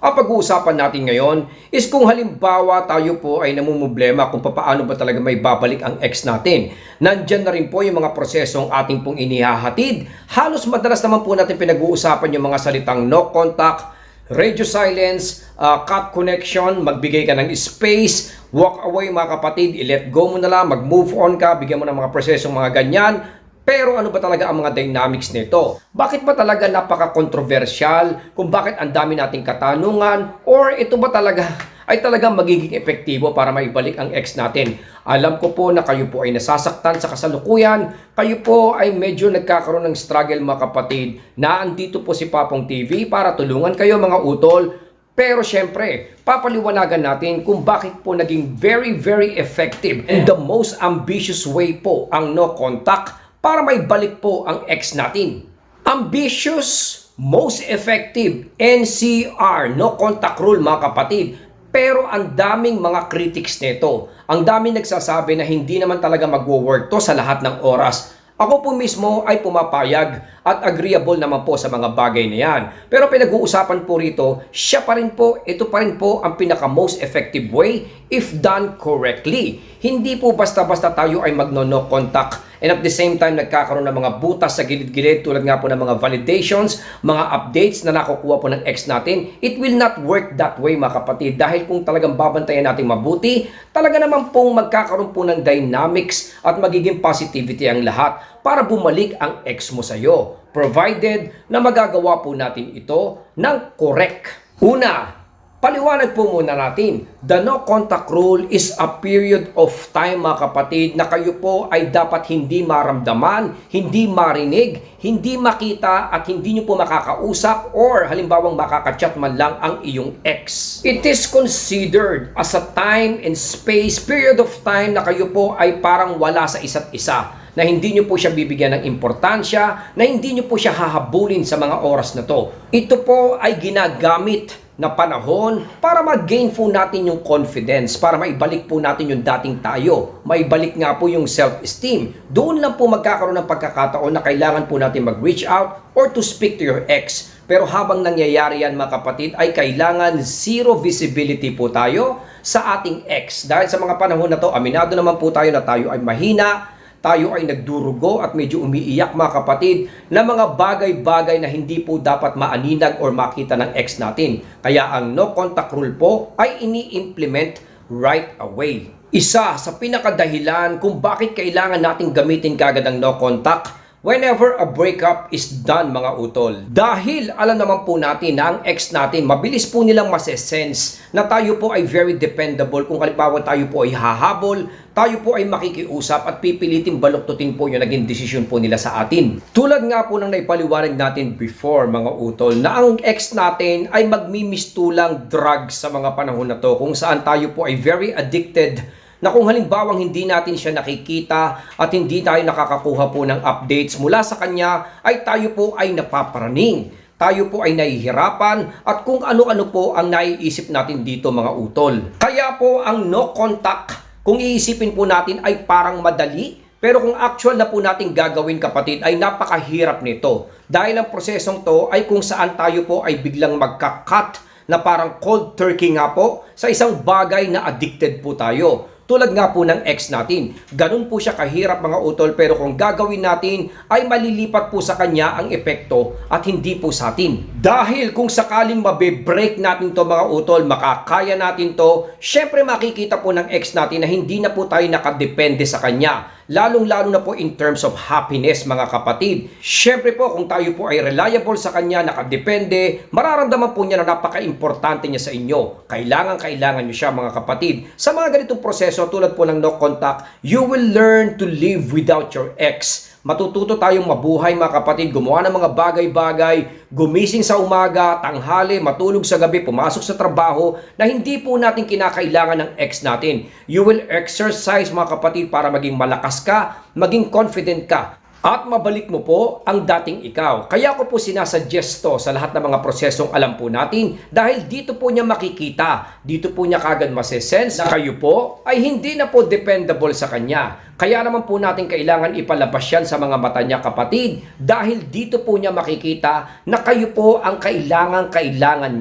Ang pag-uusapan natin ngayon is kung halimbawa tayo po ay namumblema kung paano ba talaga may babalik ang ex natin. Nandyan na rin po yung mga prosesong ating pong inihahatid. Halos madalas naman po natin pinag-uusapan yung mga salitang no contact, radio silence, cut connection, magbigay ka ng space, walk away mga kapatid, i-let go mo na lang, mag-move on ka, bigyan mo ng mga prosesong mga ganyan. Pero ano ba talaga ang mga dynamics nito? Bakit ba talaga napaka-controversial? Kung bakit ang dami nating katanungan? Or ito ba talaga ay talagang magiging epektibo para maibalik ang ex natin? Alam ko po na kayo po ay nasasaktan sa kasalukuyan. Kayo po ay medyo nagkakaroon ng struggle mga kapatid na andito po si Papong TV para tulungan kayo mga utol. Pero syempre, papaliwanagan natin kung bakit po naging very effective and the most ambitious way po ang no contact para maibalik po ang ex natin. Ambitious, most effective, NCR, no contact rule mga kapatid. Pero ang daming mga critics nito. Ang daming nagsasabi na hindi naman talaga magwo-work to sa lahat ng oras. Ako po mismo ay pumapayag at agreeable naman po sa mga bagay na yan. Pero pinag-uusapan po rito, siya pa rin po, ito pa rin po ang pinaka-most effective way if done correctly. Hindi po basta-basta tayo ay magno-no contact and at the same time nagkakaroon ng mga butas sa gilid-gilid tulad nga po ng mga validations, mga updates na nakukuha po ng ex natin. It will not work that way mga kapatid dahil kung talagang babantayan natin mabuti, talaga naman pong magkakaroon po ng dynamics at magiging positivity ang lahat para bumalik ang ex mo sa'yo. Provided na magagawa po natin ito ng correct. Una, paliwanag po muna natin, the no contact rule is a period of time mga kapatid na kayo po ay dapat hindi maramdaman, hindi marinig, hindi makita at hindi nyo po makakausap or halimbawang makakachat man lang ang iyong ex. It is considered as a time and space, period of time na kayo po ay parang wala sa isa't isa. Na hindi nyo po siya bibigyan ng importansya, na hindi nyo po siya hahabulin sa mga oras na to. Ito po ay ginagamit na panahon para mag-gain po natin yung confidence, para maibalik po natin yung dating tayo, maibalik nga po yung self-esteem. Doon lang po magkakaroon ng pagkakataon na kailangan po natin mag-reach out or to speak to your ex. Pero habang nangyayari yan mga kapatid, ay kailangan zero visibility po tayo sa ating ex. Dahil sa mga panahon na to, aminado naman po tayo na tayo ay mahina, tayo ay nagdurugo at medyo umiiyak mga kapatid na mga bagay-bagay na hindi po dapat maaninag or makita ng ex natin. Kaya ang no contact rule po ay ini-implement right away. Isa sa pinakadahilan kung bakit kailangan nating gamitin kagad ang no contact whenever a breakup is done mga utol. Dahil alam naman po natin na ang ex natin, mabilis po nilang masesense na tayo po ay very dependable. Kung halimbawa tayo po ay hahabol, tayo po ay makikiusap at pipilitin baluktutin po yung naging desisyon po nila sa atin. Tulad nga po ng naipaliwanag natin before mga utol, na ang ex natin ay magmimistulang drugs sa mga panahon na to kung saan tayo po ay very addicted na kung halimbawang hindi natin siya nakikita at hindi tayo nakakakuha po ng updates mula sa kanya, ay tayo po ay napaparaning. Tayo po ay nahihirapan at kung ano-ano po ang naiisip natin dito mga utol. Kaya po ang no contact, kung iisipin po natin ay parang madali, pero kung actual na po natin gagawin kapatid ay napakahirap nito. Dahil ang prosesong to ay kung saan tayo po ay biglang magka-cut na parang cold turkey nga po sa isang bagay na addicted po tayo. Tulad nga po ng ex natin. Ganun po siya kahirap mga utol, pero kung gagawin natin ay malilipat po sa kanya ang epekto at hindi po sa atin. Dahil kung sakaling mabe-break natin to mga utol, makakaya natin to, syempre makikita po ng ex natin na hindi na po tayo nakadepende sa kanya. Lalong-lalo na po in terms of happiness mga kapatid. Syempre po kung tayo po ay reliable sa kanya, nakadepende, mararamdaman po niya na napaka-importante niya sa inyo. Kailangan niyo siya mga kapatid. Sa mga ganitong proseso tulad po ng no contact, you will learn to live without your ex. Matututo tayong mabuhay mga kapatid, gumawa ng mga bagay-bagay, gumising sa umaga, tanghali, matulog sa gabi, pumasok sa trabaho na hindi po natin kinakailangan ng ex natin. You will exercise mga kapatid para maging malakas ka, maging confident ka. at mabalik mo po ang dating ikaw. Kaya ko po sinasuggest to sa lahat ng mga prosesong alam po natin dahil dito po niya makikita, dito po niya kagad masesense na kayo po ay hindi na po dependable sa kanya. Kaya naman po natin kailangan ipalabas yan sa mga mata niya kapatid dahil dito po niya makikita na kayo po ang kailangan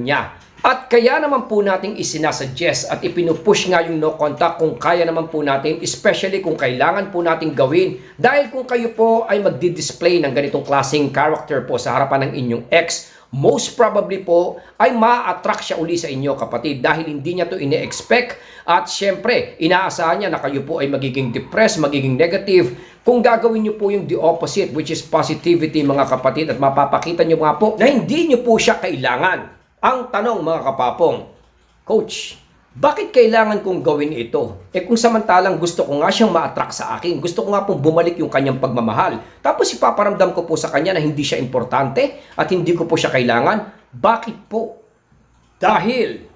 niya. At kaya naman po nating isinasuggest at ipinupush nga yung no contact kung kaya naman po natin, especially kung kailangan po nating gawin. Dahil kung kayo po ay magdi-display ng ganitong klaseng character po sa harapan ng inyong ex, most probably po ay ma-attract siya uli sa inyo, kapatid, dahil hindi niya to ine-expect. At syempre, inaasahan niya na kayo po ay magiging depressed, magiging negative. Kung gagawin niyo po yung the opposite, which is positivity, mga kapatid, at mapapakita niyo nga po na hindi niyo po siya kailangan. Ang tanong, mga kapapong, Coach, bakit kailangan kong gawin ito? Kung samantalang gusto ko nga siyang ma-attract sa akin, gusto ko nga pong bumalik yung kanyang pagmamahal, tapos ipaparamdam ko po sa kanya na hindi siya importante at hindi ko po siya kailangan. Bakit po? Dahil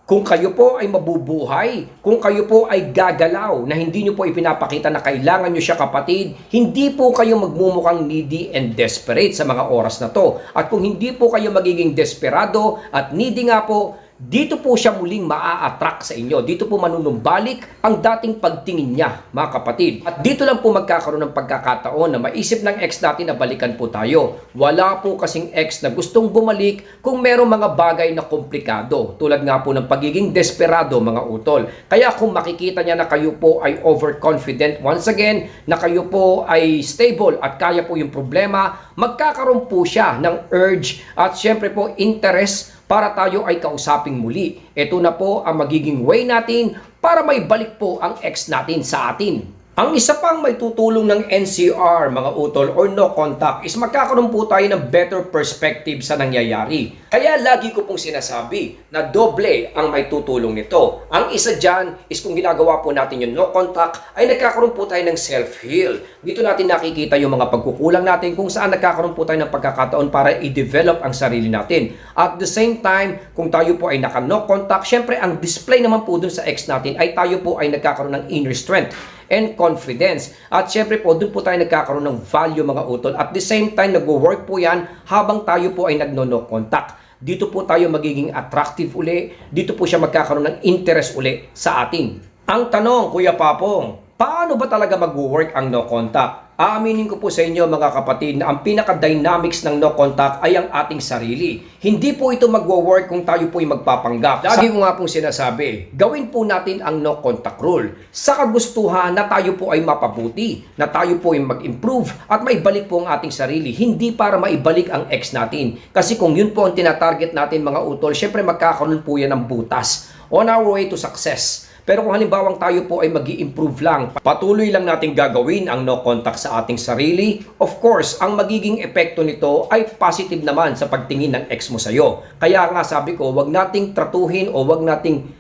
kung kayo po ay mabubuhay, kung kayo po ay gagalaw na hindi nyo po ipinapakita na kailangan nyo siya, kapatid, hindi po kayo magmumukhang needy and desperate sa mga oras na to. At kung hindi po kayo magiging desperado at needy nga po, dito po siya muling maa-attract sa inyo. Dito po manunumbalik ang dating pagtingin niya, mga kapatid. At dito lang po magkakaroon ng pagkakataon na maisip ng ex natin na balikan po tayo. Wala po kasing ex na gustong bumalik kung merong mga bagay na komplikado. Tulad nga po ng pagiging desperado, mga utol. Kaya kung makikita niya na kayo po ay overconfident once again, na kayo po ay stable at kaya po yung problema, magkakaroon po siya ng urge at syempre po interest para tayo ay kausaping muli. Ito na po ang magiging way natin para may balik po ang ex natin sa atin. Ang isa pang may tutulong ng NCR, mga utol, or no contact, is magkakaroon po tayo ng better perspective sa nangyayari. Kaya lagi ko pong sinasabi na doble ang may tutulong nito. Ang isa dyan is kung ginagawa po natin yung no contact, ay nagkakaroon po tayo ng self-heal. Dito natin nakikita yung mga pagkukulang natin kung saan nagkakaroon po tayo ng pagkakataon para i-develop ang sarili natin. At the same time, kung tayo po ay naka-no contact, syempre ang display naman po dun sa ex natin ay tayo po ay nagkakaroon ng inner strength and confidence. At syempre po, doon po tayo nagkakaroon ng value, mga utol. At the same time, nag-work po yan habang tayo po ay nagno-no contact. Dito po tayo magiging attractive uli. Dito po siya magkakaroon ng interest uli sa atin. Ang tanong, Kuya Papong, paano ba talaga mag-work ang no contact? Aaminin ko po sa inyo, mga kapatid, na ang pinaka-dynamics ng no contact ay ang ating sarili. Hindi po ito magwo-work kung tayo po ay magpapanggap. Lagi ko nga pong sinasabi, gawin po natin ang no contact rule sa kagustuhan na tayo po ay mapabuti, na tayo po ay mag-improve at maibalik po ang ating sarili. Hindi para maibalik ang ex natin. Kasi kung yun po ang tinatarget natin, mga utol, syempre magkakaroon po yan ng butas on our way to success. Pero kung halimbawang tayo po ay mag-i-improve lang, patuloy lang natin gagawin ang no contact sa ating sarili, of course, ang magiging epekto nito ay positive naman sa pagtingin ng ex mo sa'yo. Kaya nga sabi ko, wag nating tratuhin o wag nating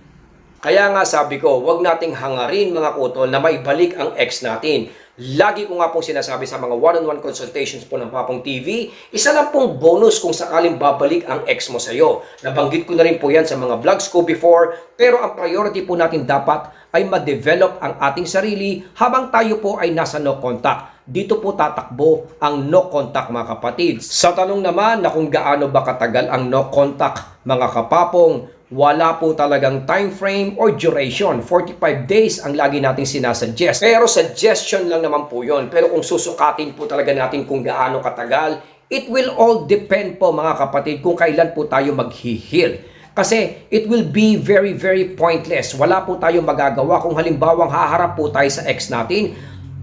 hangarin, mga utol, na maibalik ang ex natin. Lagi ko nga pong sinasabi sa mga one-on-one consultations po ng Papong TV, isa lang pong bonus kung sakaling babalik ang ex mo sa'yo. Nabanggit ko na rin po yan sa mga vlogs ko before, pero ang priority po natin dapat ay ma-develop ang ating sarili habang tayo po ay nasa no contact. Dito po tatakbo ang no contact, mga kapatid. Sa tanong naman na kung gaano ba katagal ang no contact, mga kapapong, wala po talagang time frame or duration. 45 days ang lagi nating sinasuggest. Pero suggestion lang naman po yon. Pero kung susukatin po talaga natin kung gaano katagal, it will all depend po, mga kapatid, kung kailan po tayo mag-heal. Kasi it will be very, very pointless. Wala po tayong magagawa kung halimbawang haharap po tayo sa ex natin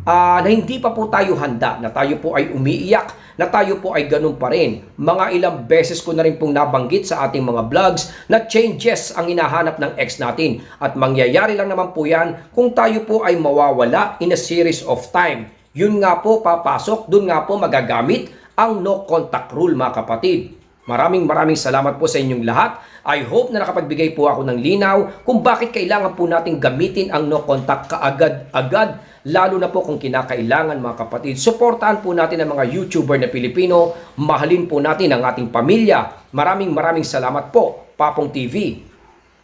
na hindi pa po tayo handa, na tayo po ay umiiyak, na tayo po ay ganun pa rin. Mga ilang beses ko na rin pong nabanggit sa ating mga vlogs na changes ang hinahanap ng ex natin. At mangyayari lang naman po yan kung tayo po ay mawawala in a series of time. Yun nga po papasok, dun nga po magagamit ang no contact rule, mga kapatid. Maraming salamat po sa inyong lahat. I hope na nakapagbigay po ako ng linaw kung bakit kailangan po natin gamitin ang no contact kaagad-agad, lalo na po kung kinakailangan, mga kapatid. Suportahan po natin ang mga YouTuber na Pilipino. Mahalin po natin ang ating pamilya. Maraming salamat po, Papong TV.